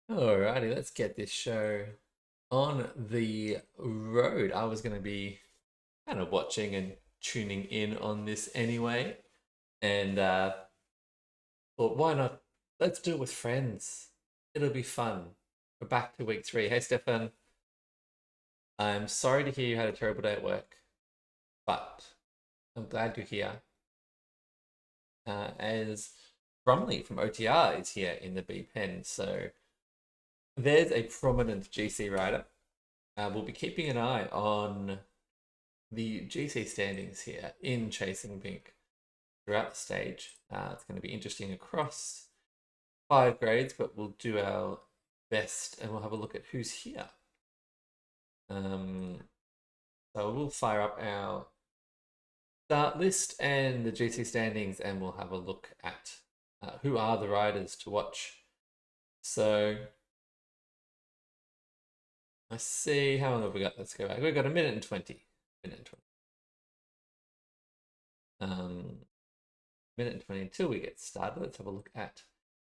Alrighty, let's get this show on the road. I was going to be kind of watching and tuning in on this anyway, and thought, why not? Let's do it with friends. It'll be fun. We're back to week 3. Hey, Stefan, I'm sorry to hear you had a terrible day at work, but I'm glad you're here. As Bromley from OTR is here in the B pen, so there's a prominent GC rider. We'll be keeping an eye on the GC standings here in Chasing Pink throughout the stage. It's going to be interesting across 5 grades, but we'll do our best and we'll have a look at who's here. So we'll fire up our start list and the GC standings, and we'll have a look at who are the riders to watch. So I see, how long have we got? Let's go back. We've got a minute and 20. Minute and 20 until we get started. Let's have a look at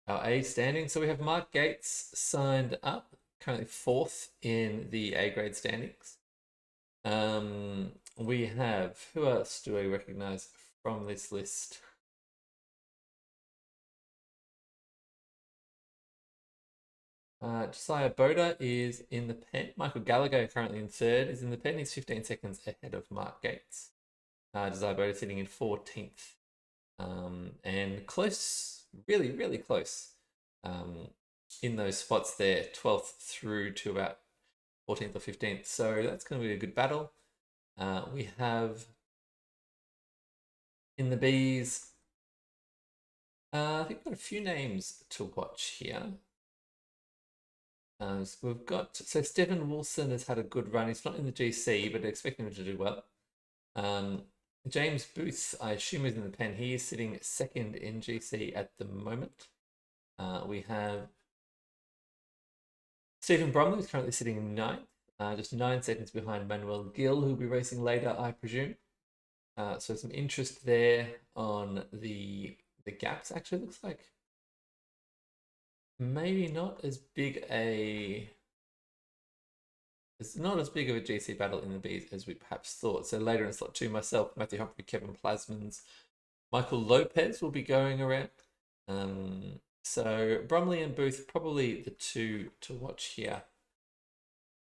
our A standing. So we have Mark Gates signed up, currently 4th in the A grade standings. We have, who else do I recognize from this list? Josiah Boda is in the pen. Michael Gallagher, currently in 3rd, is in the pen. He's 15 seconds ahead of Mark Gates. Josiah Boda sitting in 14th. And close, really, really close in those spots there, 12th through to about 14th or 15th. So that's going to be a good battle. We have in the Bs, I think we've got a few names to watch here. So we've got, so Stephen Wilson has had a good run. He's not in the GC, but expecting him to do well. James Booth, I assume, is in the pen. He is sitting 2nd in GC at the moment. We have Stephen Bromley is currently sitting in 9th, just 9 seconds behind Manuel Gill, who'll be racing later, I presume. So some interest there on the gaps. Actually, looks like maybe not as big a. It's not as big of a GC battle in the Bs as we perhaps thought. So later in slot 2, myself, Matthew Humphrey, Kevin Plasmans, Michael Lopez will be going around. So Bromley and Booth, probably the two to watch here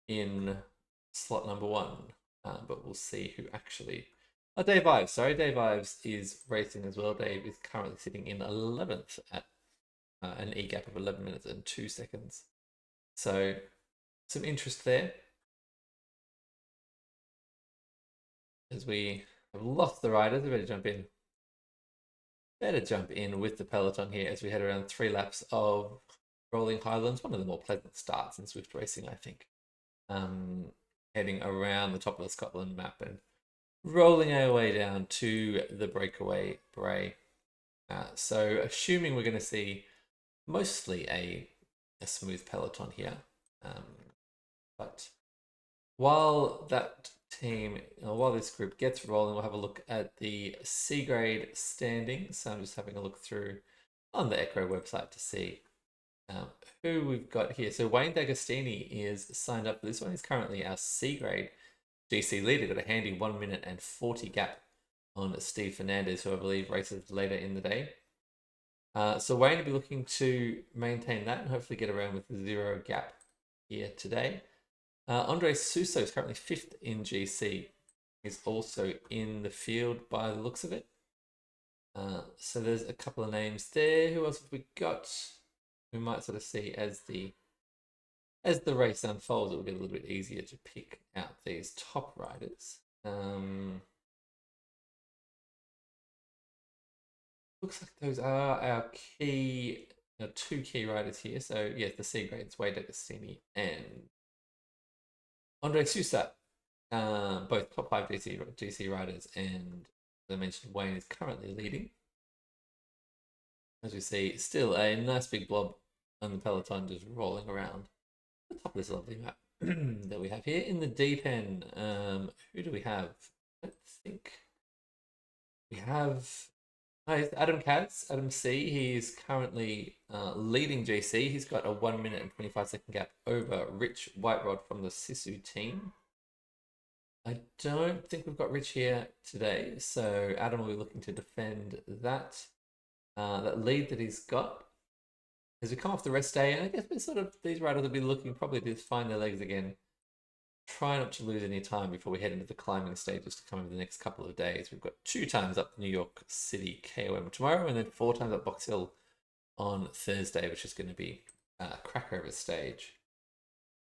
in slot number 1. But we'll see who actually... Oh, Dave Ives. Sorry, Dave Ives is racing as well. Dave is currently sitting in 11th at an E-gap of 11 minutes and 2 seconds. So some interest there. As we have lost the riders, we better jump in. Better jump in with the peloton here as we head around 3 laps of Rolling Highlands. One of the more pleasant starts in Swift racing, I think. Heading around the top of the Scotland map and rolling our way down to the breakaway Bray. So assuming we're going to see mostly a smooth peloton here. But while that team, while this group gets rolling, we'll have a look at the C grade standings. So I'm just having a look through on the ECRO website to see who we've got here. So Wayne D'Agostini is signed up for this one. He's currently our C grade GC leader. Got a handy 1 minute and 40 gap on Steve Fernandez, who I believe races later in the day. So Wayne will be looking to maintain that and hopefully get around with 0 gap here today. Andre Suso is currently 5th in GC. He's also in the field by the looks of it. So there's a couple of names there. Who else have we got? We might sort of see as the race unfolds, it will get a little bit easier to pick out these top riders. Looks like those are our key, 2 key riders here. So yes, the C grades, Wade D'Agostini and Andre Sousa, both top 5 GC riders, and as I mentioned, Wayne is currently leading. As we see, still a nice big blob on the peloton just rolling around the top of this lovely map that we have here. In the deep end, who do we have? I think we have Hi, it's Adam Katz, Adam C. He's currently leading GC. He's got a 1 minute and 25-second gap over Rich Whiterod from the Sisu team. I don't think we've got Rich here today, so Adam will be looking to defend that lead that he's got as we come off the rest day. And I guess these riders will be looking probably to find their legs again. Try not to lose any time before we head into the climbing stages to come over the next couple of days. We've got 2 times up New York City KOM tomorrow, and then 4 times up Box Hill on Thursday, which is going to be a cracker of a stage.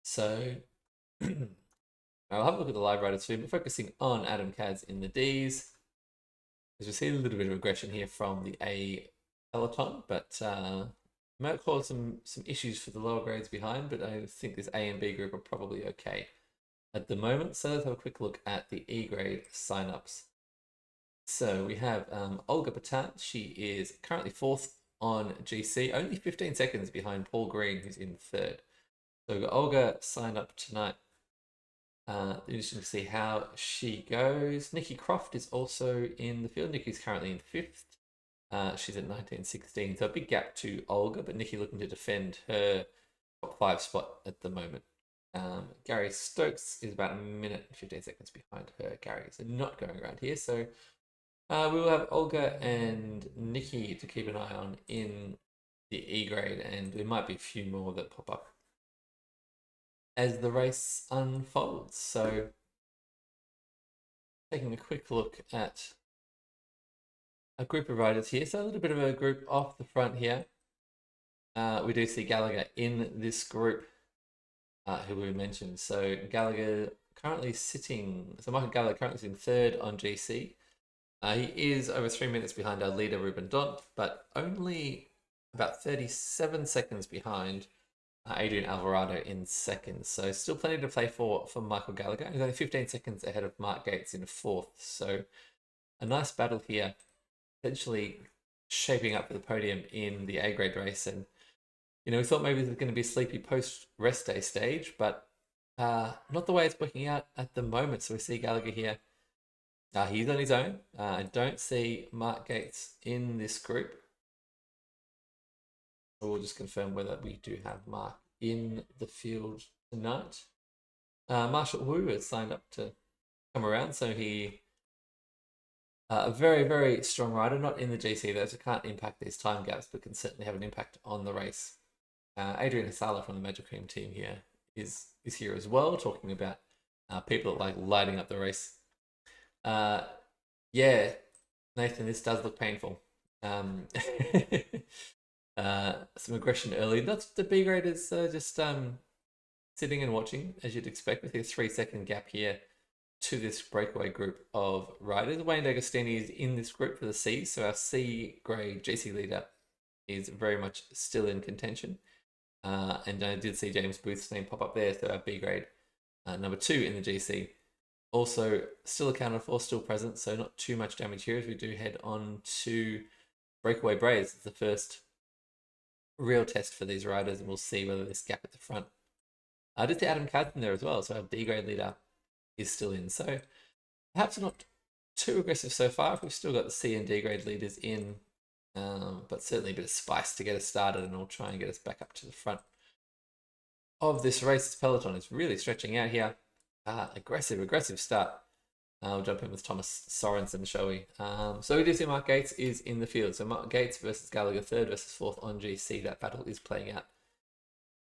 So I'll have a look at the live riders soon, but focusing on Adam Cads in the Ds. As we see a little bit of aggression here from the A peloton, but might cause some issues for the lower grades behind, but I think this A and B group are probably okay at the moment. So let's have a quick look at the E grade signups. So we have Olga Patan. She is currently 4th on GC, only 15 seconds behind Paul Green, who's in 3rd. So we've got Olga signed up tonight. Interesting to see how she goes. Nikki Croft is also in the field. Nikki's currently in 5th. She's at 19:16, so a big gap to Olga, but Nikki looking to defend her top 5 spot at the moment. Gary Stokes is about 1 minute and 15 seconds behind her. Gary is not going around here, so we will have Olga and Nikki to keep an eye on in the E grade, and there might be a few more that pop up as the race unfolds. So taking a quick look at a group of riders here. So a little bit of a group off the front here. We do see Gallagher in this group, who we mentioned. So Gallagher currently sitting, so Michael Gallagher currently sitting 3rd on GC. He is over 3 minutes behind our leader, Ruben Dont, but only about 37 seconds behind Adrian Alvarado in 2nd. So still plenty to play for Michael Gallagher. He's only 15 seconds ahead of Mark Gates in 4th. So a nice battle here, potentially shaping up for the podium in the A grade race. And, you know, we thought maybe this was going to be a sleepy post-rest day stage, but not the way it's working out at the moment. So we see Gallagher here. He's on his own. I don't see Mark Gates in this group. So we'll just confirm whether we do have Mark in the field tonight. Marshall Wu has signed up to come around, so he a very, very strong rider, not in the GC though, so can't impact these time gaps, but can certainly have an impact on the race. Adrian Hasala from the Magic Cream team here is here as well, talking about people that like lighting up the race. Yeah, Nathan, this does look painful. Some aggression early. That's the B graders just sitting and watching, as you'd expect, with a 3-second gap here to this breakaway group of riders. Wayne D'Agostini is in this group for the C, so our C grade GC leader is very much still in contention. And I did see James Booth's name pop up there, so our B grade number 2 in the GC. Also still accounted for, still present, so not too much damage here as we do head on to breakaway braids. It's the first real test for these riders, and we'll see whether this gap at the front. I did see Adam Cadden there as well, so our D grade leader is still in. So perhaps not too aggressive so far. We've still got the C and D grade leaders in, but certainly a bit of spice to get us started, and we'll try and get us back up to the front of this race. This peloton is really stretching out here. Aggressive start. We'll jump in with Thomas Sorensen, shall we? So we do see Mark Gates is in the field. So Mark Gates versus Gallagher, 3rd versus 4th on GC. That battle is playing out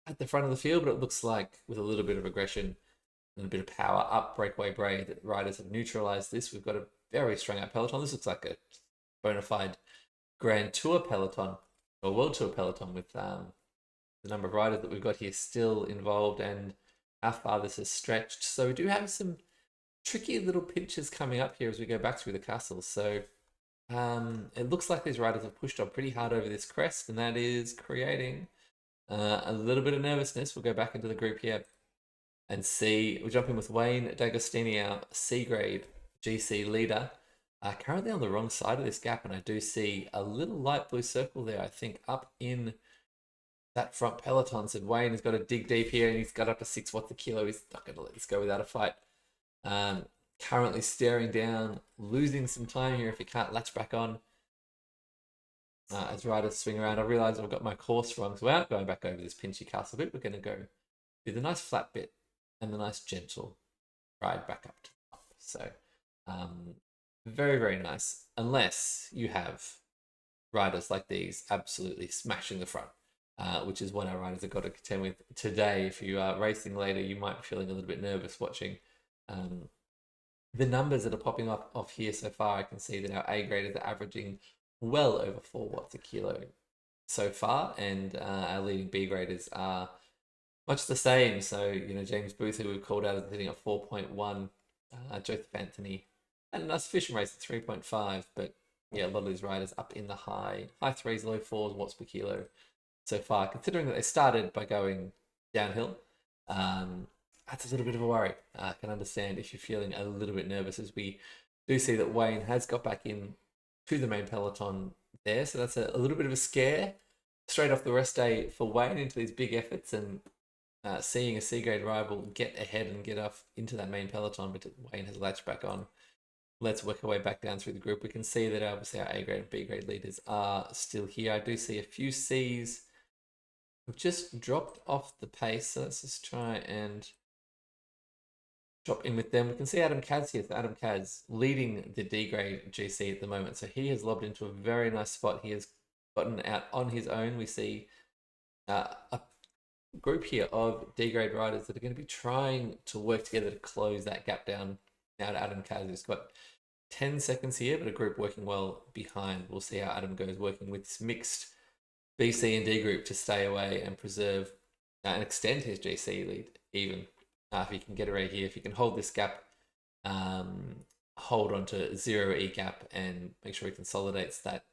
at the front of the field, but it looks like with a little bit of aggression and a bit of power up breakaway braid, that riders have neutralized this. We've got a very strung out peloton. This looks like a bona fide Grand Tour peloton or World Tour peloton with the number of riders that we've got here still involved and how far this has stretched. So we do have some tricky little pinches coming up here as we go back through the castle. So it looks like these riders have pushed on pretty hard over this crest, and that is creating a little bit of nervousness. We'll go back into the group here and see. We'll jump in with Wayne D'Agostini, our C grade GC leader, currently on the wrong side of this gap, and I do see a little light blue circle there, I think, up in that front peloton. So Wayne has got to dig deep here, and he's got up to 6 watts a kilo. He's not going to let this go without a fight. Currently staring down, losing some time here if he can't latch back on. as riders swing around. I realise I've got my course wrong, so without going back over this pinchy castle bit, we're going to go do the nice flat bit and the nice gentle ride back up to the top. So very, very nice, unless you have riders like these absolutely smashing the front, which is what our riders have got to contend with today. If you are racing later, you might be feeling a little bit nervous watching the numbers that are popping up off here so far. I can see that our A graders are averaging well over 4 watts a kilo so far, and our leading B graders are much the same. So, James Booth, who we've called out as hitting at 4.1, Joseph Anthony, and a nice fishing race at 3.5, but yeah, a lot of these riders up in the high threes, low fours watts per kilo so far, considering that they started by going downhill. That's a little bit of a worry. I can understand if you're feeling a little bit nervous, as we do see that Wayne has got back in to the main peloton there. So that's a little bit of a scare straight off the rest day for Wayne into these big efforts, and seeing a C-grade rival get ahead and get off into that main peloton, but Wayne has latched back on. Let's work our way back down through the group. We can see that obviously our A-grade and B-grade leaders are still here. I do see a few C's have just dropped off the pace, so let's just try and drop in with them. We can see Adam Kaz here. So Adam Kaz leading the D-grade GC at the moment. So he has lobbed into a very nice spot. He has gotten out on his own. We see a group here of D-grade riders that are going to be trying to work together to close that gap down. Now to Adam Kaz, who's got 10 seconds here, but a group working well behind. We'll see how Adam goes working with this mixed B, C, and D group to stay away and preserve and extend his GC lead even. If he can get around here, if he can hold this gap, hold on to 0 E gap and make sure he consolidates that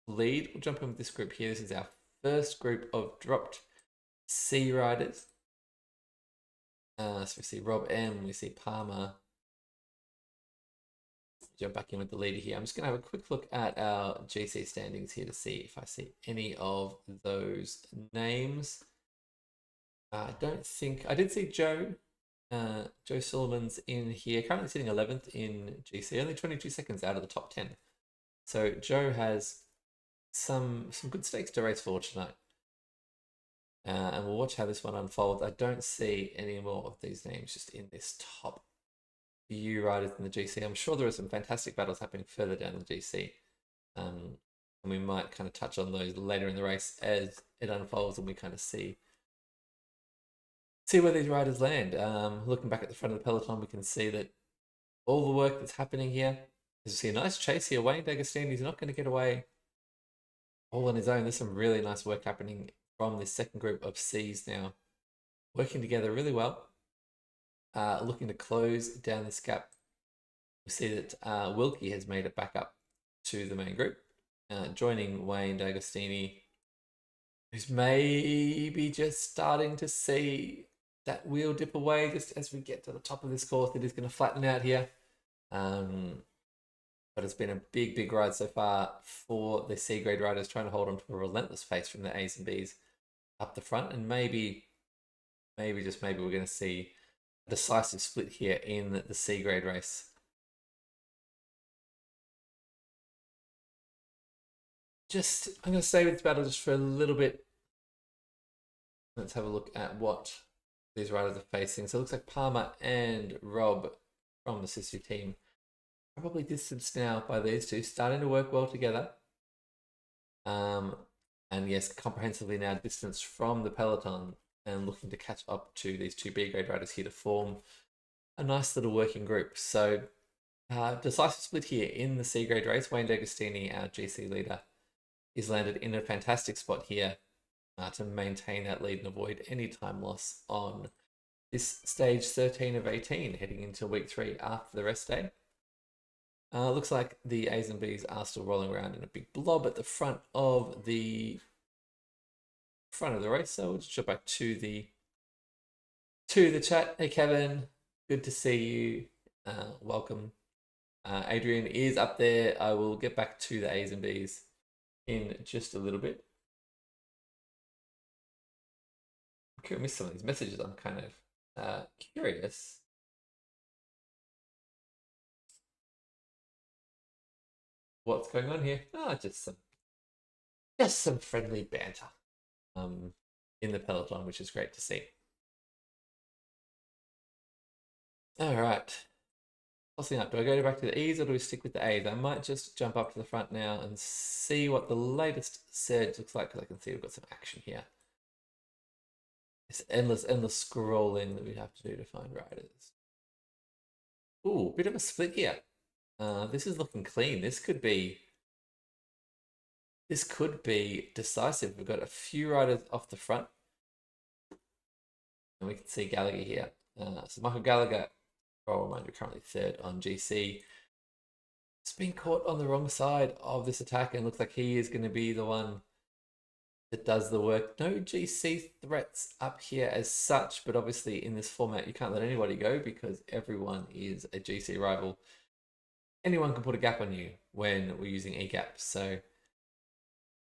lead. We'll jump in with this group here. This is our first group of dropped C riders. So we see Rob M, we see Palmer. Jump back in with the leader here. I'm just going to have a quick look at our GC standings here to see if I see any of those names. I don't think I did see Joe. Joe Sullivan's in here, currently sitting 11th in GC, only 22 seconds out of the top 10. So Joe has some good stakes to race for tonight. And we'll watch how this one unfolds. I don't see any more of these names just in this top few riders in the GC. I'm sure there are some fantastic battles happening further down the GC. And we might kind of touch on those later in the race as it unfolds and we kind of see where these riders land. Looking back at the front of the peloton, we can see that all the work that's happening here. You see a nice chase here. Wayne D'Agostini's not going to get away all on his own. There's some really nice work happening from this second group of C's now, working together really well. Looking to close down this gap. We see that Wilkie has made it back up to the main group, joining Wayne D'Agostini, who's maybe just starting to see that wheel dip away just as we get to the top of this course. It is going to flatten out here. But it's been a big ride so far for the C-grade riders, trying to hold on to a relentless pace from the A's and B's up the front. And maybe just maybe we're going to see a decisive split here in the C-grade race. I'm going to stay with this battle just for a little bit. Let's have a look at what these riders are facing. So it looks like Palmer and Rob from the sister team probably distanced now by these two, starting to work well together. And yes, comprehensively now distanced from the peloton and looking to catch up to these two B-grade riders here to form a nice little working group. So decisive split here in the C-grade race. Wayne D'Agostini, our GC leader, is landed in a fantastic spot here to maintain that lead and avoid any time loss on this stage 13 of 18, heading into week 3 after the rest day. Looks like the A's and B's are still rolling around in a big blob at the front of the race. So we'll just jump back to the chat. Hey Kevin, good to see you. Welcome. Adrian is up there. I will get back to the A's and B's in just a little bit. I missed some of these messages. I'm kind of curious. What's going on here? Just some just some friendly banter in the peloton, which is great to see. All right. Tossing up. Do I go back to the E's or do we stick with the A's? I might just jump up to the front now and see what the latest surge looks like, because I can see we've got some action here. This endless scrolling that we have to do to find riders. Ooh, bit of a split here. This is looking clean. This could be decisive. We've got a few riders off the front. And we can see Gallagher here. So Michael Gallagher, I'll remind you, currently third on GC. It's been caught on the wrong side of this attack and looks like he is going to be the one that does the work. No GC threats up here as such, but obviously in this format you can't let anybody go because everyone is a GC rival. Anyone can put a gap on you when we're using E-gaps, so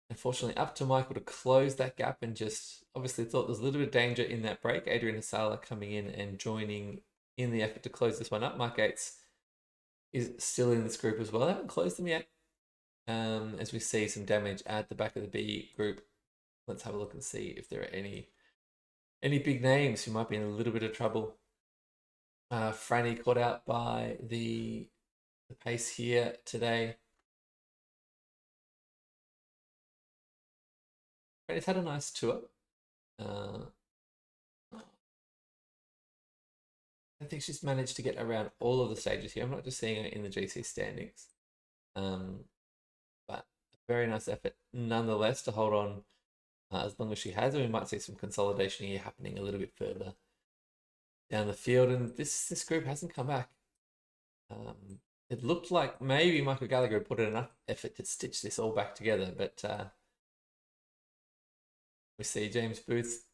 unfortunately up to Michael to close that gap, and just obviously thought there's a little bit of danger in that break. Adrian Hasala coming in and joining in the effort to close this one up. Mark Gates is still in this group as well. I haven't closed them yet. As we see some damage at the back of the B group. Let's have a look and see if there are any big names who might be in a little bit of trouble. Franny caught out by the pace here today. Franny's had a nice tour. I think she's managed to get around all of the stages here. I'm not just seeing her in the GC standings. But a very nice effort nonetheless to hold on as long as she has, and we might see some consolidation here happening a little bit further down the field. And this group hasn't come back. It looked like maybe Michael Gallagher had put in enough effort to stitch this all back together, but we see James Booth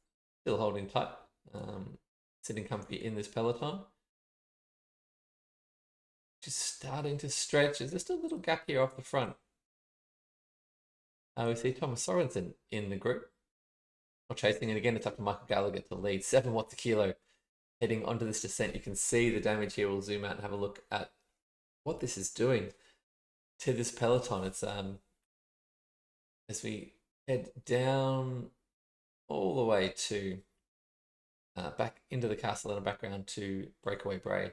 still holding tight, sitting comfy in this peloton. Just starting to stretch. There's just a little gap here off the front. We see Thomas Sorensen in the group. Not chasing, and again, it's up to Michael Gallagher to lead. 7 watts a kilo heading onto this descent. You can see the damage here. We'll zoom out and have a look at what this is doing to this peloton. It's as we head down all the way to back into the castle and background to Breakaway Bray.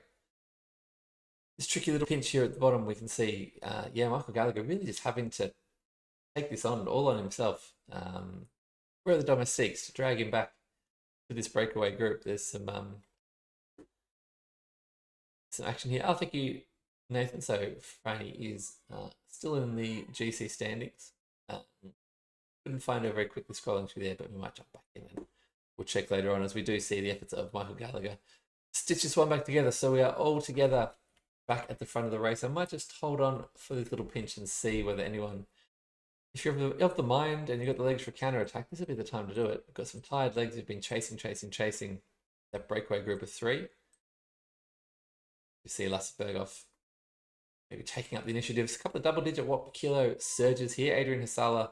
This tricky little pinch here at the bottom, we can see, yeah, Michael Gallagher really just having to take this on all on himself. Where are the domestiques to drag him back to this breakaway group? There's some action here. Oh, thank you, Nathan. So Franny is still in the GC standings. Couldn't find her very quickly scrolling through there, but we might jump back in and we'll check later on, as we do see the efforts of Michael Gallagher stitch this one back together. So we are all together back at the front of the race. I might just hold on for this little pinch and see whether anyone, if you're of the mind and you've got the legs for a counter attack, this would be the time to do it. We've got some tired legs who've been chasing that breakaway group of 3. You see Lasse Berghoff maybe taking up the initiatives. A couple of double-digit watt per kilo surges here. Adrian Hasala,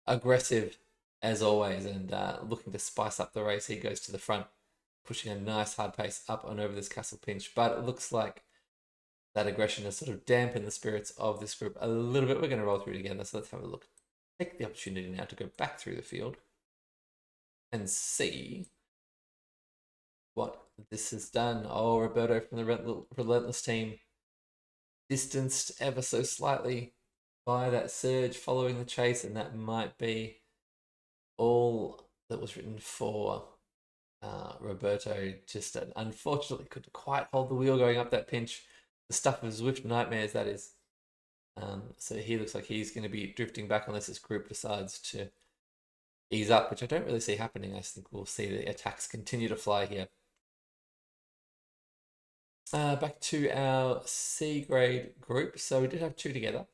aggressive as always, and looking to spice up the race. He goes to the front, pushing a nice hard pace up and over this castle pinch. But it looks like that aggression has sort of dampened the spirits of this group a little bit. We're going to roll through together, so let's have a look. Take the opportunity now to go back through the field and see what this has done. Oh, Roberto from the Relentless team, distanced ever so slightly by that surge following the chase, and that might be all that was written for Roberto. Just unfortunately couldn't quite hold the wheel going up that pinch. The stuff of Zwift nightmares, that is. So he looks like he's going to be drifting back unless this group decides to ease up, which I don't really see happening. I think we'll see the attacks continue to fly here. Back to our C grade group. So we did have 2 together.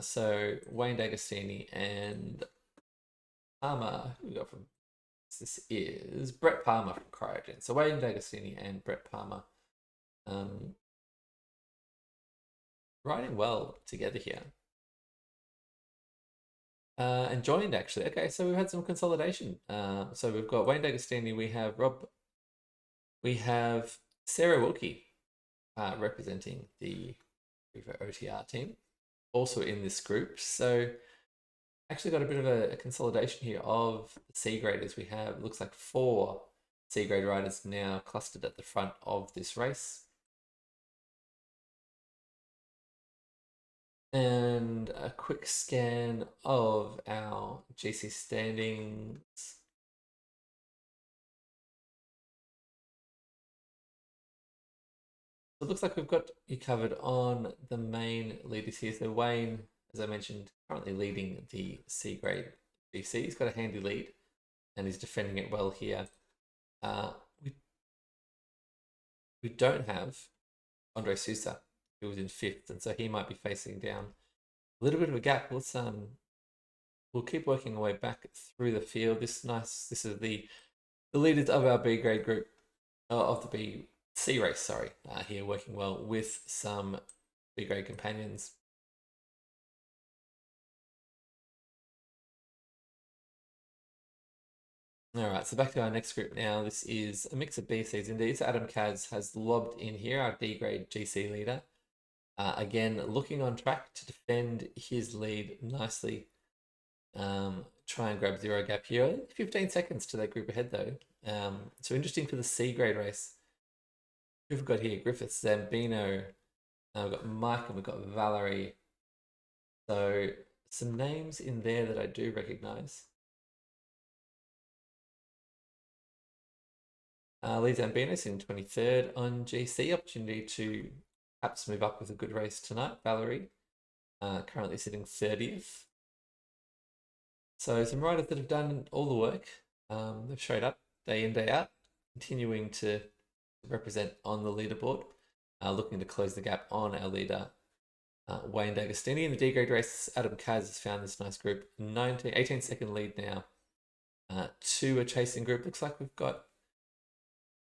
So Wayne D'Agostini and Palmer. Who we got from this? Is Brett Palmer from Cryogen. So Wayne D'Agostini and Brett Palmer. Riding well together here. And joined actually. Okay, so we've had some consolidation. So we've got Wayne D'Agostini, we have Rob, we have Sarah Wilkie representing the Revo OTR team, also in this group. So Actually got a bit of a consolidation here of the C graders. We have, looks like 4 C grade riders now clustered at the front of this race. And a quick scan of our GC standings. So it looks like we've got you covered on the main leaders here. So Wayne, as I mentioned, currently leading the C grade GC. He's got a handy lead and he's defending it well here. We don't have Andre Sousa, who was in 5th, and so he might be facing down a little bit of a gap. Let's we'll keep working our way back through the field. This is the leaders of our B grade group, of the BC race, sorry, here working well with some B grade companions. All right, so back to our next group now. This is a mix of BCs indeed. So Adam Kaz has lobbed in here, our D grade GC leader. Again, looking on track to defend his lead nicely. Try and grab 0 gap here. 15 seconds to that group ahead though. So interesting for the C grade race. Who have we got here? Griffith, Zambino. We've got Mike and we've got Valerie. So some names in there that I do recognize. Lee Zambinos in 23rd on GC. Opportunity to perhaps move up with a good race tonight. Valerie currently sitting 30th. So some riders that have done all the work. They've showed up day in, day out, continuing to represent on the leaderboard. Looking to close the gap on our leader, Wayne D'Agostini. In the D grade race, Adam Kaz has found this nice group. 18-second lead now to a chasing group. Looks like we've got,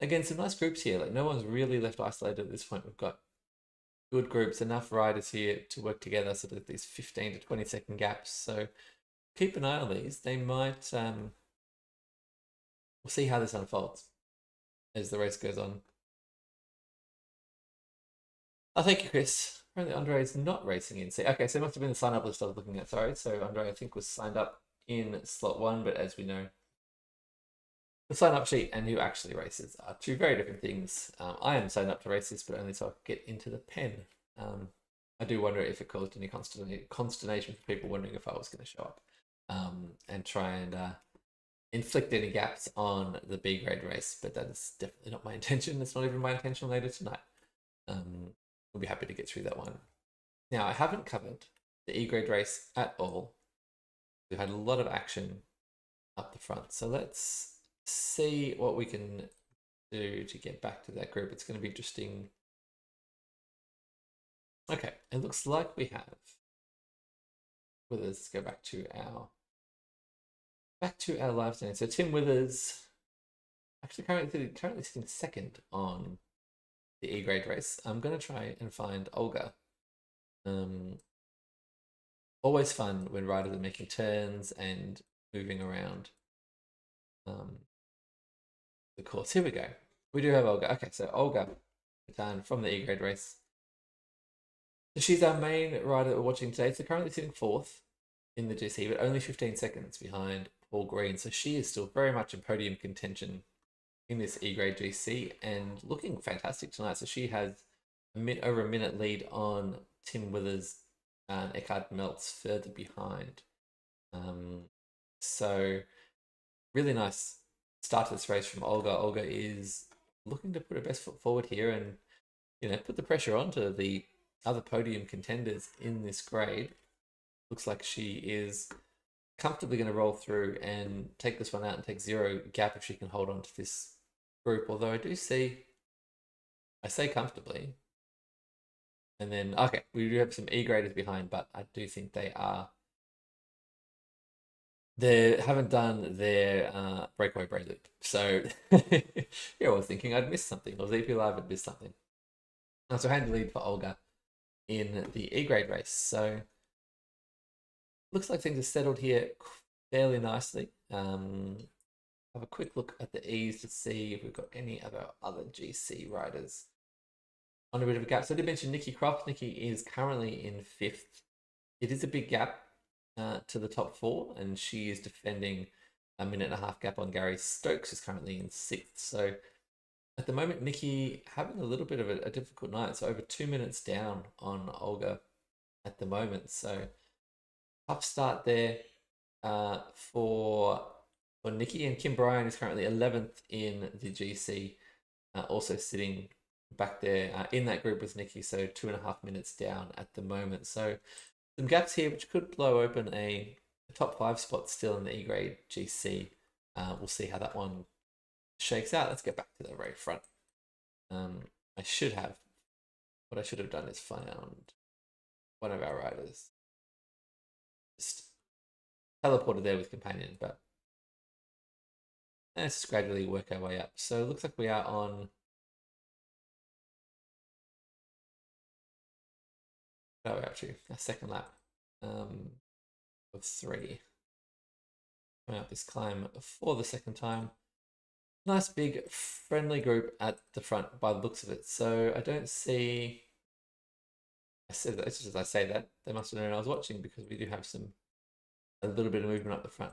again, some nice groups here. Like no one's really left isolated at this point. We've got good groups, enough riders here to work together so that these 15 to 20-second gaps. So keep an eye on these. They might, we'll see how this unfolds as the race goes on. Oh, thank you, Chris. Apparently Andre is not racing in C. Okay, so it must have been the sign-up list I was looking at, sorry. So Andre, I think, was signed up in slot 1, but as we know, the sign-up sheet and who actually races are 2 very different things. I am signed up to race this, but only so I could get into the pen. I do wonder if it caused any consternation for people wondering if I was going to show up and try and inflict any gaps on the B grade race, but that is definitely not my intention. It's not even my intention later tonight. We'll be happy to get through that one. Now, I haven't covered the E grade race at all. We've had a lot of action up the front. So let's see what we can do to get back to that group. It's going to be interesting. Okay, it looks like we have, let's go back to our live standing. So Tim Withers, actually currently sitting 2nd on the E grade race. I'm going to try and find Olga. Always fun when riders are making turns and moving around the course. Here we go. We do have Olga. Okay, so Olga from the E grade race. She's our main rider that we're watching today. So currently sitting 4th in the GC, but only 15 seconds behind Paul Green. So she is still very much in podium contention in this E grade GC and looking fantastic tonight. So she has over a minute lead on Tim Withers and Eckhard Meltz further behind. So really nice start to this race from Olga. Olga is looking to put her best foot forward here and, you know, put the pressure onto the other podium contenders in this grade. Looks like she is comfortably going to roll through and take this one out and take 0 gap if she can hold on to this group. Although I say comfortably. And then, okay, we do have some E graders behind, but I do think they haven't done their breakaway braid loop. So yeah, I was thinking I'd missed something, or ZP Live had missed something. So handy lead for Olga in the E grade race. So looks like things are settled here fairly nicely. Have a quick look at the E's to see if we've got any other GC riders on a bit of a gap. So I did mention Nikki Croft. Nikki is currently in 5th. It is a big gap. to the top 4, and she is defending a minute and a half gap on Gary Stokes, who's currently in 6th. So at the moment, Nikki having a little bit of a difficult night. So over 2 minutes down on Olga at the moment. So tough start there for Nikki. And Kim Bryan is currently 11th in the GC, also sitting back there in that group with Nikki. So 2.5 minutes down at the moment. So some gaps here which could blow open a top 5 spot still in the E grade GC. We'll see how that one shakes out. Let's get back to the very front. I should have done is found one of our riders. Just teleported there with companion, but let's just gradually work our way up. So it looks like we are on we're up to a second lap of 3. Coming up this climb for the second time. Nice big friendly group at the front by the looks of it. So I don't see. I said that, it's just as I say that, they must have known I was watching, because we do have a little bit of movement up the front.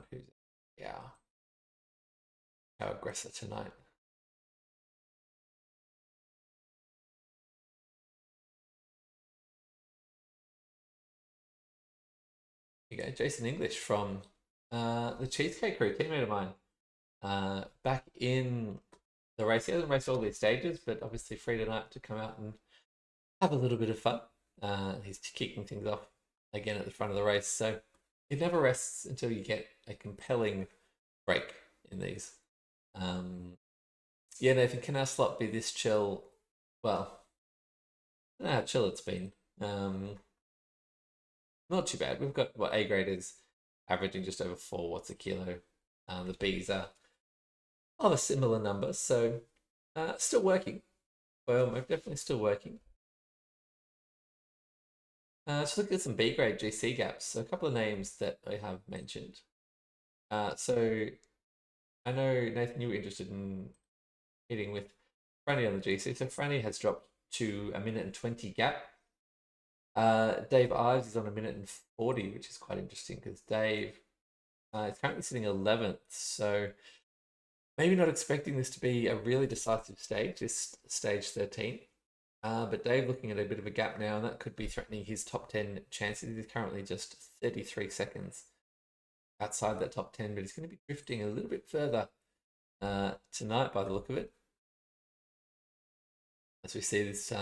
Yeah, our aggressor tonight. Here you go, Jason English from the Cheesecake Crew, teammate of mine. Back in the race. He hasn't raced all these stages, but obviously free tonight to come out and have a little bit of fun. He's kicking things off again at the front of the race. So it never rests until you get a compelling break in these. Yeah, Nathan, can our slot be this chill? Well, I don't know how chill it's been. Not too bad. We've got what A grade is averaging just over 4 watts a kilo. The Bs are of a similar number, so still working. Well, we're definitely still working. Let's look at some B grade GC gaps. So a couple of names that I have mentioned. So I know, Nathan, you were interested in hitting with Franny on the GC. So Franny has dropped to a minute and 20 gap. Dave Ives is on a minute and 40, which is quite interesting, because Dave is currently sitting 11th. So maybe not expecting this to be a really decisive stage, this stage 13. But Dave looking at a bit of a gap now, and that could be threatening his top 10 chances. He's currently just 33 seconds outside that top 10, but he's going to be drifting a little bit further tonight by the look of it. As we see this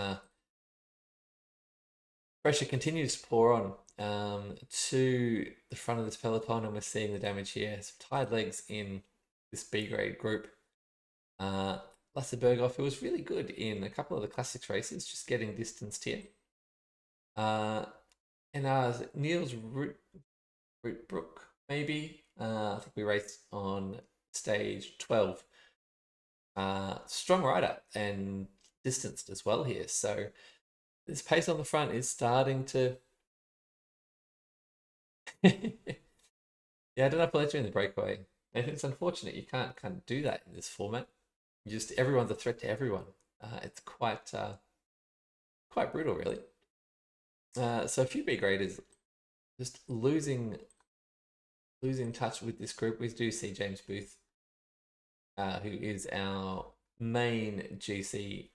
pressure continues to pour on to the front of this peloton, and we're seeing the damage here. Some tired legs in this B grade group. Lasse Berghoff, who was really good in a couple of the classics races, just getting distanced here. And Niels Rootbrook, maybe. I think we raced on stage 12. Strong rider and distanced as well here. So this pace on the front is starting to... Yeah, I don't know if I'll let you in the breakaway. I think it's unfortunate you can't kind of do that in this format. Just everyone's a threat to everyone. It's quite brutal, really. So a few B graders just losing touch with this group. We do see James Booth, who is our main GC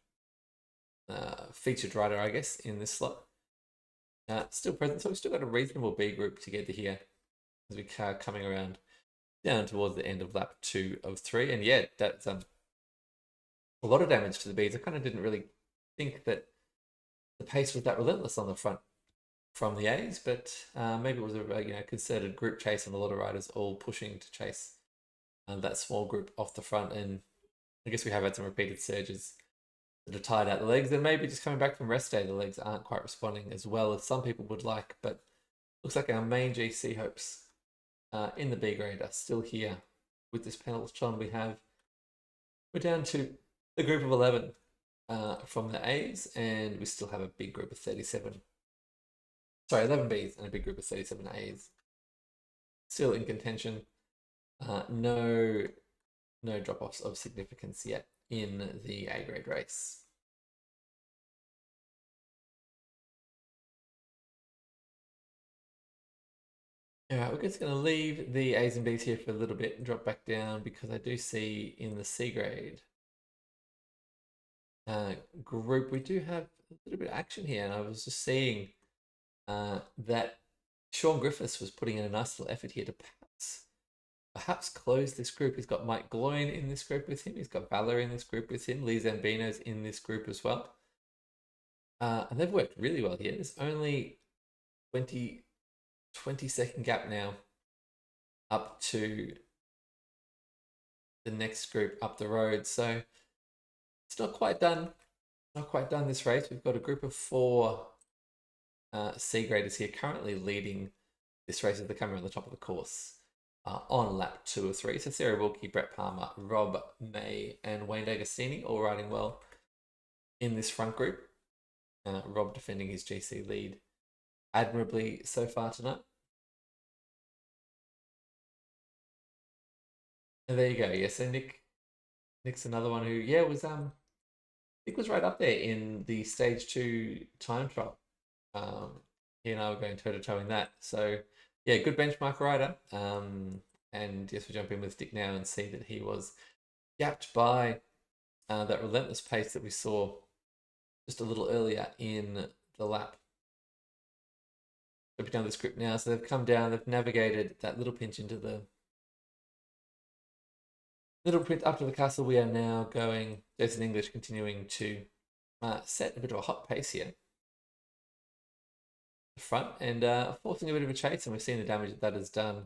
featured rider, I guess, in this slot. Still present, so we've still got a reasonable B group together here as we are coming around down towards the end of lap 2 of 3. And yeah, that's a lot of damage to the Bs. I kind of didn't really think that the pace was that relentless on the front from the A's, but maybe it was a concerted group chase, and a lot of riders all pushing to chase that small group off the front. And I guess we have had some repeated surges that have tired out the legs, and maybe just coming back from rest day, the legs aren't quite responding as well as some people would like. But looks like our main GC hopes in the B grade are still here with this peloton we have. We're down to a group of 11 from the A's, and we still have a big group of 37. Sorry, 11 Bs and a big group of 37 A's. Still in contention. No drop-offs of significance yet in the A grade race. All right, we're just going to leave the A's and B's here for a little bit and drop back down because I do see in the C grade group we do have a little bit of action here, and I was just seeing that Sean Griffiths was putting in a nice little effort here to perhaps close this group. He's got Mike Gloyn in this group with him. He's got Valor in this group with him. Lee Zambino's in this group as well. And they've worked really well here. There's only 20-second gap now up to the next group up the road. So it's not quite done. Not quite done this race. We've got a group of 4 C graders here currently leading this race as they're coming on the top of the course on lap 2 of 3. So Sarah Wilkie, Brett Palmer, Rob May, and Wayne D'Agostini all riding well in this front group. Rob defending his GC lead admirably so far tonight. And there you go. Yeah, so Nick's another one who, was Nick was right up there in the stage 2 time trial. He and I were going toe to toe in that. So yeah, good benchmark rider. And yes, we jump in with Dick now and see that he was gapped by that relentless pace that we saw just a little earlier in the lap. Jumping down this group now, so they've come down, they've navigated that little pinch into the little print up to the castle. We are now going, Jason English continuing to set a bit of a hot pace here. The front and forcing a bit of a chase, and we've seen the damage that has done.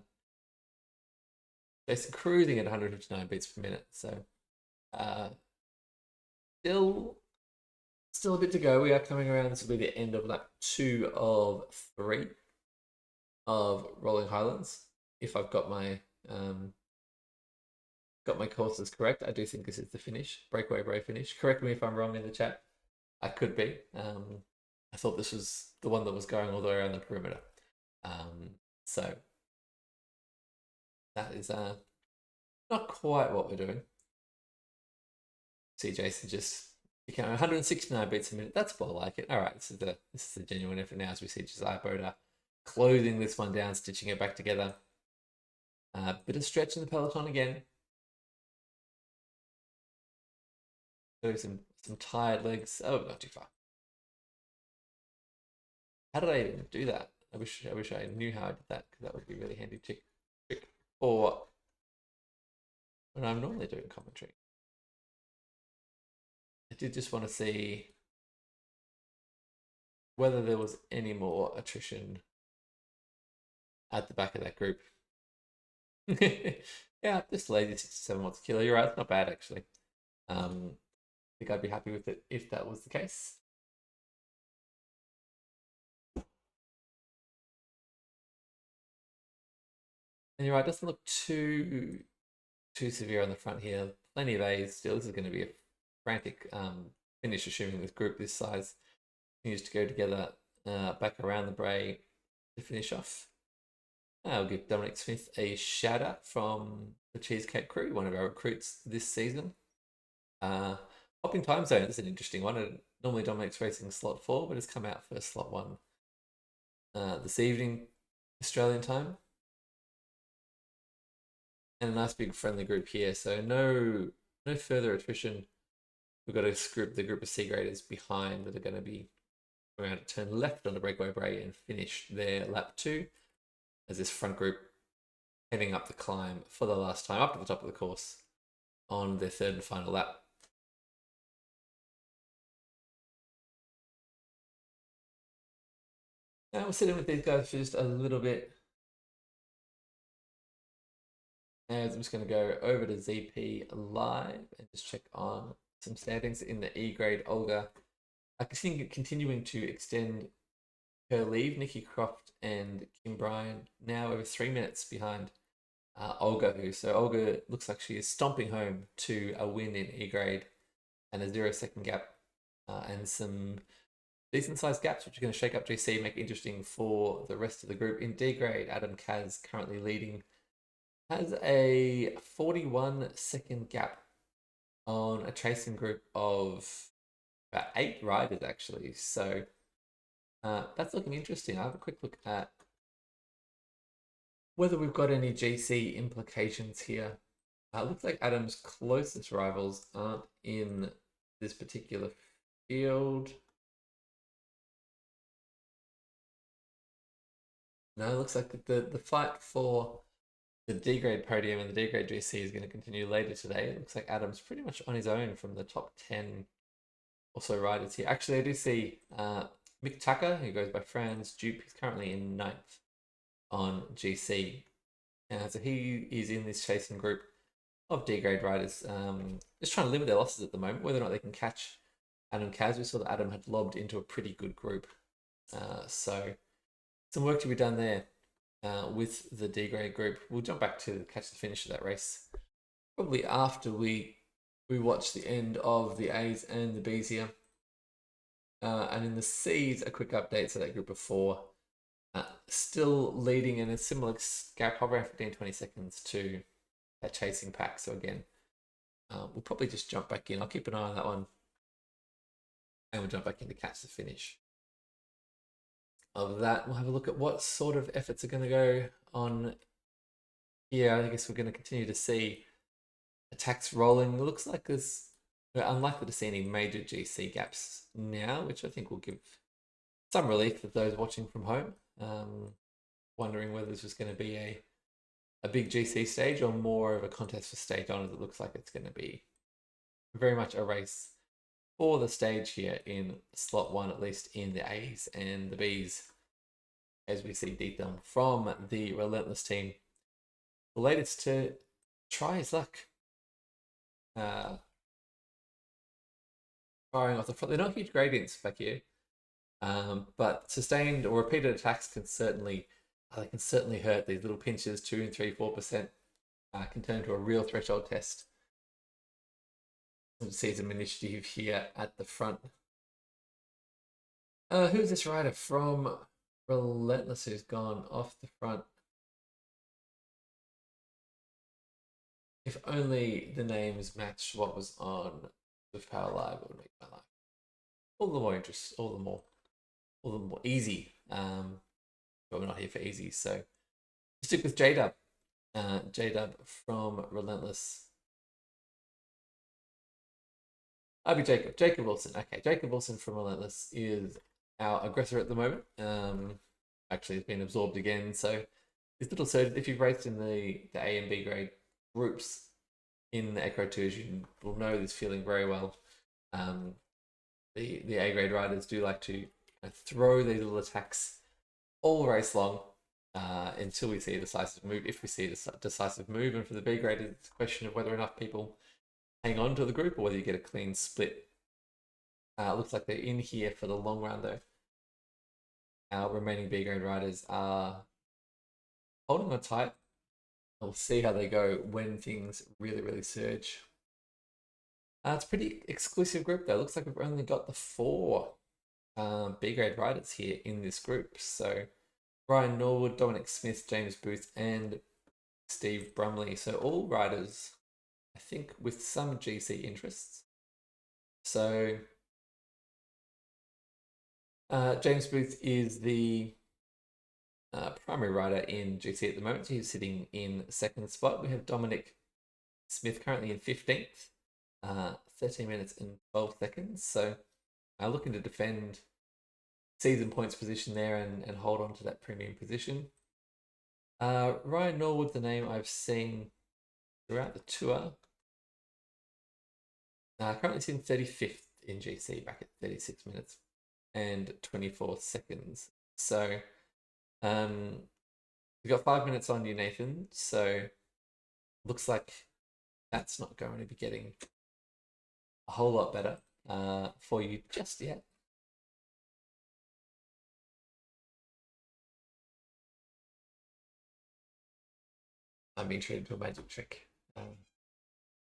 Jason cruising at 159 beats per minute, so still a bit to go. We are coming around. This will be the end of lap 2 of 3 of Rolling Highlands. If I've got my courses correct, I do think this is the finish. Breakaway Bray finish. Correct me if I'm wrong in the chat. I could be. I thought this was the one that was going all the way around the perimeter. So that is not quite what we're doing. See Jason just became 169 beats a minute. That's well like it. All right, this is a genuine effort now as we see Josiah Boda closing this one down, stitching it back together. Bit of stretch in the peloton again. So some tired legs. Oh, not too far. How did I even do that? I wish I knew how I did that, because that would be really handy trick for when I'm normally doing commentary. I did just want to see whether there was any more attrition at the back of that group. Yeah, this lazy 67 watts kilo. You're right, it's not bad actually. I think I'd be happy with it if that was the case. And you're right, it doesn't look too severe on the front here. Plenty of A's still. This is going to be a frantic finish, assuming this group this size continues to go together back around the Bray to finish off. I'll give Dominic Smith a shout out from the Cheesecake Crew, one of our recruits this season. Hopping time zone, this is an interesting one. Normally Dominic's racing slot 4, but has come out for slot 1 this evening, Australian time. And a nice big friendly group here, so no further attrition. We've got the group of C graders behind that are going to be around to turn left on the Breakaway Bray and finish their lap 2 as this front group heading up the climb for the last time up to the top of the course on their 3rd and final lap. Now we're sitting with these guys for just a little bit. And I'm just going to go over to ZP Live and just check on some standings in the E grade. Olga continuing to extend her lead. Nikki Croft and Kim Bryan now over 3 minutes behind Olga. So Olga looks like she is stomping home to a win in E grade and a 0-second gap and some decent sized gaps, which are going to shake up GC, make it interesting for the rest of the group. In D grade, Adam Kaz currently leading, has a 41-second gap on a chasing group of about 8 riders actually. So that's looking interesting. I'll have a quick look at whether we've got any GC implications here. Looks like Adam's closest rivals aren't in this particular field. No, it looks like the fight for the D grade podium and the D grade GC is going to continue later today. It looks like Adam's pretty much on his own from the top 10 also riders here. Actually, I do see Mick Tucker, who goes by Franz Dupe. He's currently in 9th on GC. So he is in this chasing group of D grade riders, just trying to limit their losses at the moment, whether or not they can catch Adam Kaz. We saw that Adam had lobbed into a pretty good group. So some work to be done there with the D grade group. We'll jump back to catch the finish of that race probably after we watch the end of the A's and the B's here. And in the C's, a quick update. So that group of 4 still leading in a similar gap, hovering 15-20 seconds to that chasing pack. So again, we'll probably just jump back in. I'll keep an eye on that one, and we'll jump back in to catch the finish of that. We'll have a look at what sort of efforts are going to go on here. I guess we're going to continue to see attacks rolling. It looks like we're unlikely to see any major GC gaps now, which I think will give some relief for those watching from home, wondering whether this was going to be a big GC stage or more of a contest for stage honors. It looks like it's going to be very much a race for the stage here in slot 1, at least in the A's and the B's, as we see detail from the Relentless team. The latest to try his luck. Firing off the front. They're not huge gradients back here, but sustained or repeated attacks can certainly hurt. These little pinches, 2 and 3, 4%, can turn into a real threshold test. We'll see some initiative here at the front. Who's this rider from Relentless who's gone off the front? If only the names match what was on with Power Live, it would make my life all the more interest, all the more easy. But we're not here for easy, so stick with J-Dub. J-Dub from Relentless. I'll be Jacob. Jacob Wilson. Okay, Jacob Wilson from Relentless is our aggressor at the moment. Actually, it's been absorbed again. So this little surge, if you've raced in the A and B grade groups in the ECRO 2s, you will know this feeling very well. The A grade riders do like to throw these little attacks all race long until we see a decisive move. If we see a decisive move, and for the B grade, it's a question of whether enough people hang on to the group or whether you get a clean split. Looks like they're in here for the long run though. Our remaining B grade riders are holding on tight. We'll see how they go when things really surge. It's a pretty exclusive group though. Looks like we've only got the 4 B grade riders here in this group. So Ryan Norwood, Dominic Smith, James Booth, and Steve Brumley. So all riders, I think, with some GC interests. So James Booth is the primary rider in GC at the moment. So he's sitting in 2nd spot. We have Dominic Smith currently in 15th, 13 minutes and 12 seconds. So looking to defend season points position there and hold on to that premium position. Ryan Norwood's the name I've seen throughout the tour. Currently sitting 35th in GC, back at 36 minutes and 24 seconds. So we've got 5 minutes on you, Nathan. So looks like that's not going to be getting a whole lot better for you just yet. I'm being treated to a magic trick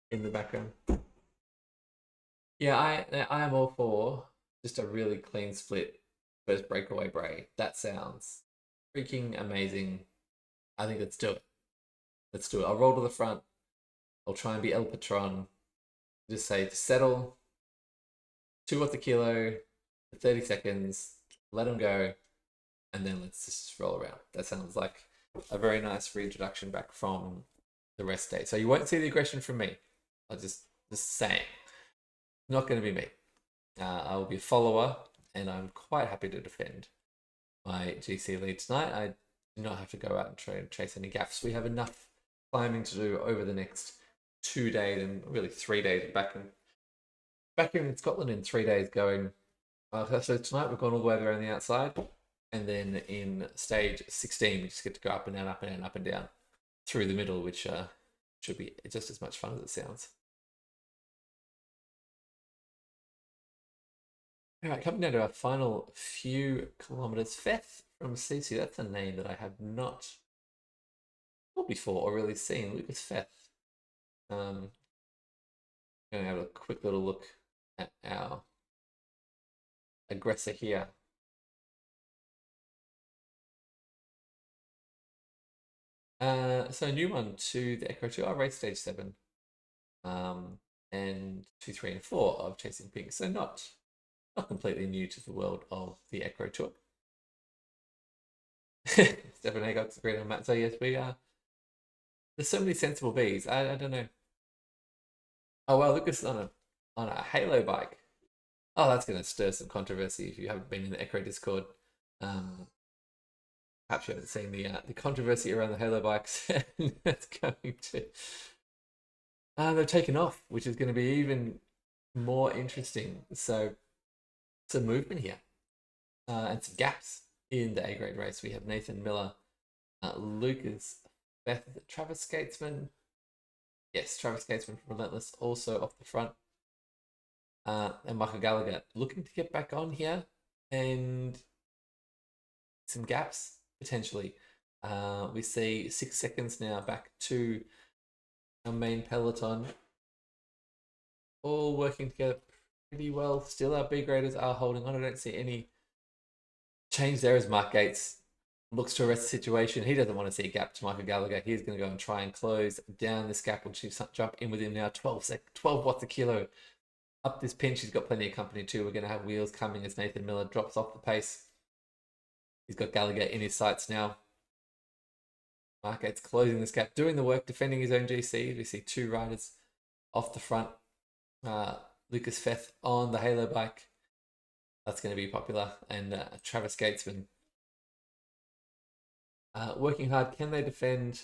in the background. Yeah, I am all for just a really clean split first breakaway Bray. That sounds freaking amazing. I think let's do it. Let's do it. I'll roll to the front. I'll try and be El Patron. Just say to settle. 2 off the kilo for 30 seconds. Let them go. And then let's just roll around. That sounds like a very nice reintroduction back from the rest day. So you won't see the aggression from me. I'll just saying, not going to be me. I will be a follower, and I'm quite happy to defend my GC lead tonight. I do not have to go out and try and chase any gaps. We have enough climbing to do over the next 2 days and really 3 days back in Scotland in 3 days going. So tonight we've gone all the way around the outside, and then in stage 16 we just get to go up and down, up and down, up and down through the middle, which should be just as much fun as it sounds. All right, coming down to our final few kilometers. Feth from CC, that's a name that I have not thought before or really seen. Lucas Feth. Going to have a quick little look at our aggressor here. So a new one to the ECRO 2, race stage 7. And 2, 3, and 4 of Chasing Pink. So not completely new to the world of the ECRO Tour. Stefan Haycock's agreed on Matt. So yes, we are. There's so many sensible bees. I don't know. Oh well, Lucas on a Halo bike. Oh, that's going to stir some controversy if you haven't been in the ECRO Discord. Perhaps you haven't seen the controversy around the Halo bikes. That's going to. They've taken off, which is going to be even more interesting. So, some movement here and some gaps in the A grade race. We have Nathan Miller, Lucas, Beth, Travis Skatesman. Yes, Travis Skatesman from Relentless also off the front. And Michael Gallagher looking to get back on here and some gaps potentially. We see 6 seconds now back to our main peloton, all working together pretty well. Still, our B graders are holding on. I don't see any change there as Mark Gates looks to arrest the situation. He doesn't want to see a gap to Michael Gallagher. He's going to go and try and close down this gap, which he's jump in with him now. 12 watts a kilo. Up this pinch, he's got plenty of company too. We're going to have wheels coming as Nathan Miller drops off the pace. He's got Gallagher in his sights now. Mark Gates closing this gap, doing the work, defending his own GC. We see 2 riders off the front. Lucas Feth on the Halo bike. That's going to be popular. And Travis Gatesman working hard. Can they defend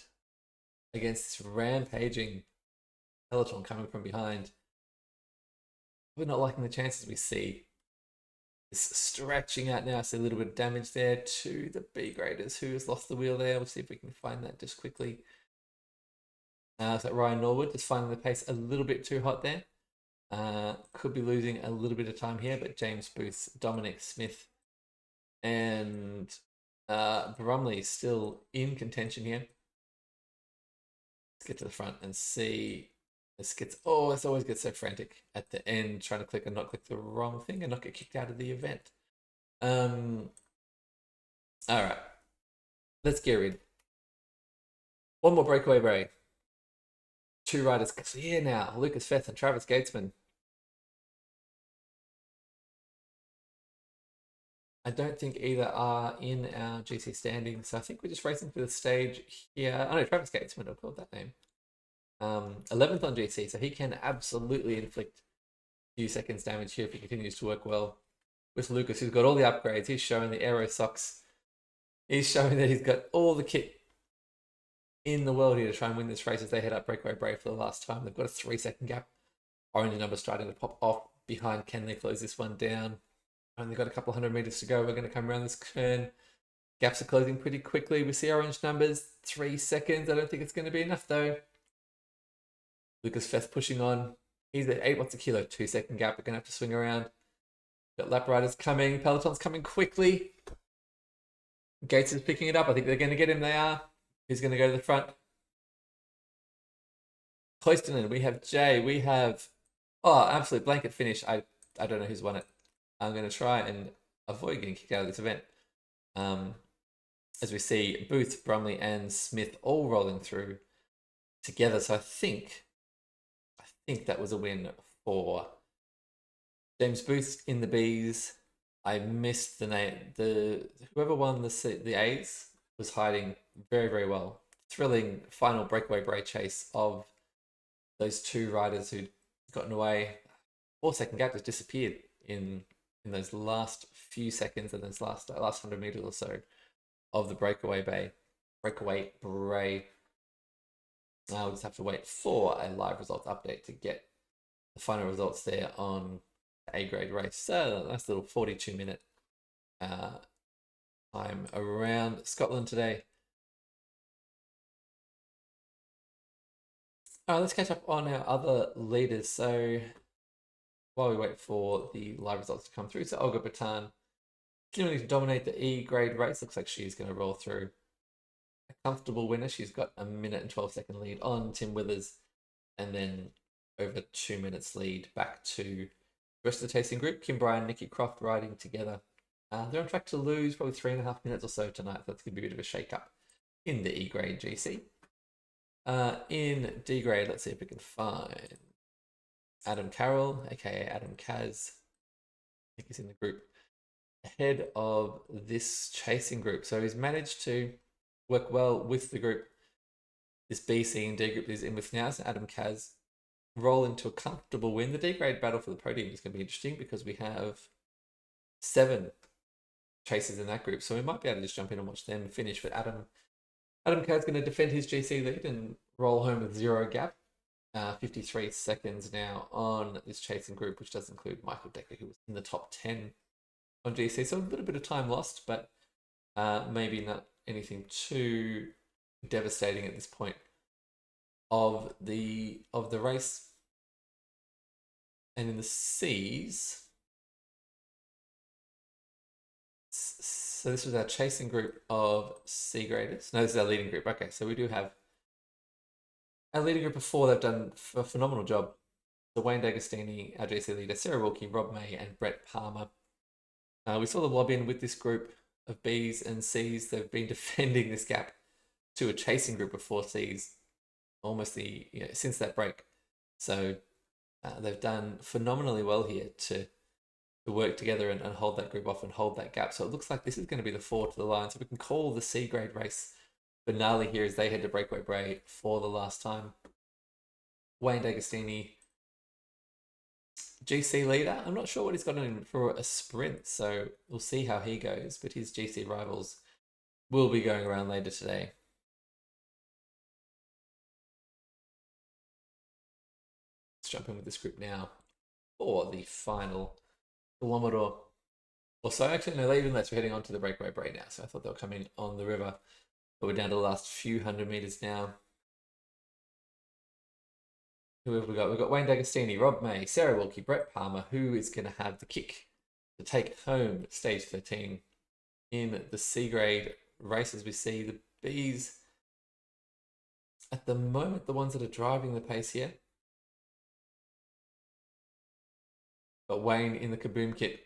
against this rampaging peloton coming from behind? We're not liking the chances we see. This stretching out now. So a little bit of damage there to the B graders who has lost the wheel there. We'll see if we can find that just quickly. So Ryan Norwood just finding the pace a little bit too hot there. Could be losing a little bit of time here, but James Booth, Dominic Smith, and Brumley still in contention here. Let's get to the front and see. This always gets so frantic at the end, trying to click and not click the wrong thing and not get kicked out of the event. All right, let's get in. One more breakaway break. 2 riders clear now. Lucas Feth and Travis Gatesman. I don't think either are in our GC standings, so I think we're just racing for the stage here. Oh no, Travis Gatesman, I've called that name. 11th on GC, so he can absolutely inflict a few seconds damage here if he continues to work well with Lucas, who's got all the upgrades. He's showing the aero socks. He's showing that he's got all the kit in the world here to try and win this race as they head up Breakaway Brave for the last time. They've got a 3-second gap. Orange number starting to pop off behind. Can they close this one down? Only got a couple 100 meters to go. We're going to come around this turn. Gaps are closing pretty quickly. We see orange numbers, 3 seconds. I don't think it's going to be enough though. Lucas Feth pushing on. He's at 8 watts a kilo, 2-second gap. We're going to have to swing around. Got lap riders coming. Peloton's coming quickly. Gates is picking it up. I think they're going to get him. They are. Who's going to go to the front? Cloisterman. We have Jay. We have... Oh, absolute blanket finish. I don't know who's won it. I'm going to try and avoid getting kicked out of this event. As we see Booth, Brumley, and Smith all rolling through together. So I think that was a win for James Booth in the Bs. I missed the name. Whoever won the A's. was hiding very, very well. Thrilling final breakaway bray chase of those two riders who'd gotten away. 4 second gap just disappeared in those last few seconds and those last 100 meters or so of the breakaway bray. Now we'll just have to wait for a live results update to get the final results there on the A grade race. So nice little 42-minute time around Scotland today. All right, let's catch up on our other leaders. So while we wait for the live results to come through, so Olga Batan continuing to dominate the E grade race. Looks like she's going to roll through a comfortable winner. She's got a minute and 12-second lead on Tim Withers, and then over 2 minutes lead back to the rest of the tasting group. Kim Bryan, Nikki Croft riding together. They're on track to lose probably 3.5 minutes or so tonight. That's going to be a bit of a shake-up in the E grade GC. In D grade, let's see if we can find Adam Carroll, aka Adam Kaz. I think he's in the group ahead of this chasing group. So he's managed to work well with the group, this B, C, and D group he's in with now. So Adam Kaz roll into a comfortable win. The D grade battle for the podium is going to be interesting because we have 7 chasers in that group. So we might be able to just jump in and watch them finish. But Adam Kaz going to defend his GC lead and roll home with 0 gap. 53 seconds now on this chasing group, which does include Michael Decker, who was in the top 10 on GC. So a little bit of time lost, but maybe not anything too devastating at this point of the race. And in the C's, so this was our chasing group of C graders. No, this is our leading group. Okay, so we do have our leading group of 4. They've done a phenomenal job. The Wayne D'Agostini, our GC leader, Sarah Wilkie, Rob May, and Brett Palmer. We saw them lob in with this group of Bs and Cs. They've been defending this gap to a chasing group of 4 Cs almost since that break. So they've done phenomenally well here to work together and hold that group off and hold that gap. So it looks like this is going to be the 4 to the line. So we can call the C grade race finale here as they head to breakaway bray for the last time. Wayne D'Agostini, GC leader. I'm not sure what he's got in for a sprint, so we'll see how he goes. But his GC rivals will be going around later today. Let's jump in with this group now for the final kilometre or so. Actually, no, even less. We're heading on to the breakaway bray now, so I thought they were coming on the river. But we're down to the last few hundred meters now. Who have we got? We've got Wayne D'Agostini, Rob May, Sarah Wilkie, Brett Palmer, who is going to have the kick to take home stage 13 in the C grade races. We see the Bs at the moment, the ones that are driving the pace here. Got Wayne in the Kaboom kit.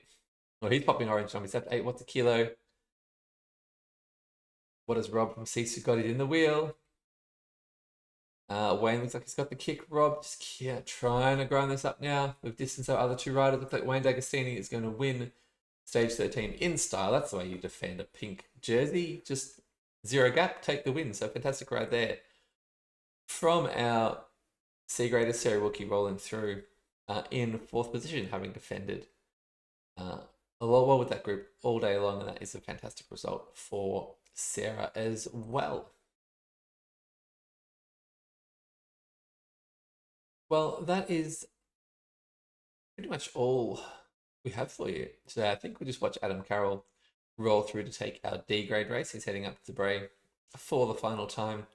Well, he's popping orange on. He's up 8 watts a kilo. What has Rob from Sisu got it in the wheel? Wayne looks like he's got the kick. Rob just trying to grind this up now. We've distanced our other 2 riders. Looks like Wayne D'Agostini is going to win stage 13 in style. That's the way you defend a pink jersey. Just 0 gap, take the win. So fantastic ride there from our C grader Sarah Wilkie rolling through in 4th position, having defended a lot well with that group all day long, and that is a fantastic result for Sarah as well. Well, that is pretty much all we have for you today. I think we'll just watch Adam Carroll roll through to take our D grade race. He's heading up to Bray for the final time.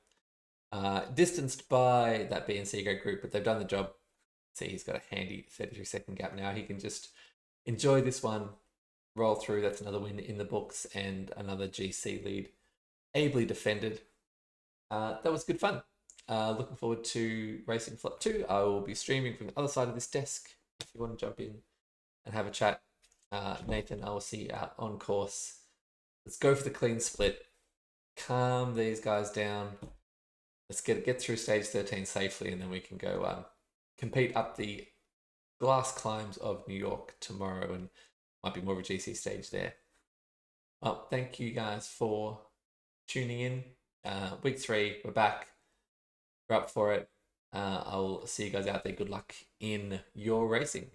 Distanced by that B and C grade group, but they've done the job. See, he's got a handy 33-second gap now. He can just enjoy this one, roll through. That's another win in the books and another GC lead ably defended. That was good fun. Looking forward to racing Flop 2. I will be streaming from the other side of this desk if you want to jump in and have a chat. Nathan, I will see you out on course. Let's go for the clean split. Calm these guys down. Let's get through stage 13 safely, and then we can go compete up the glass climbs of New York tomorrow, and might be more of a GC stage there. Well, thank you guys for tuning in. Week 3, we're back. We're up for it. I'll see you guys out there. Good luck in your racing.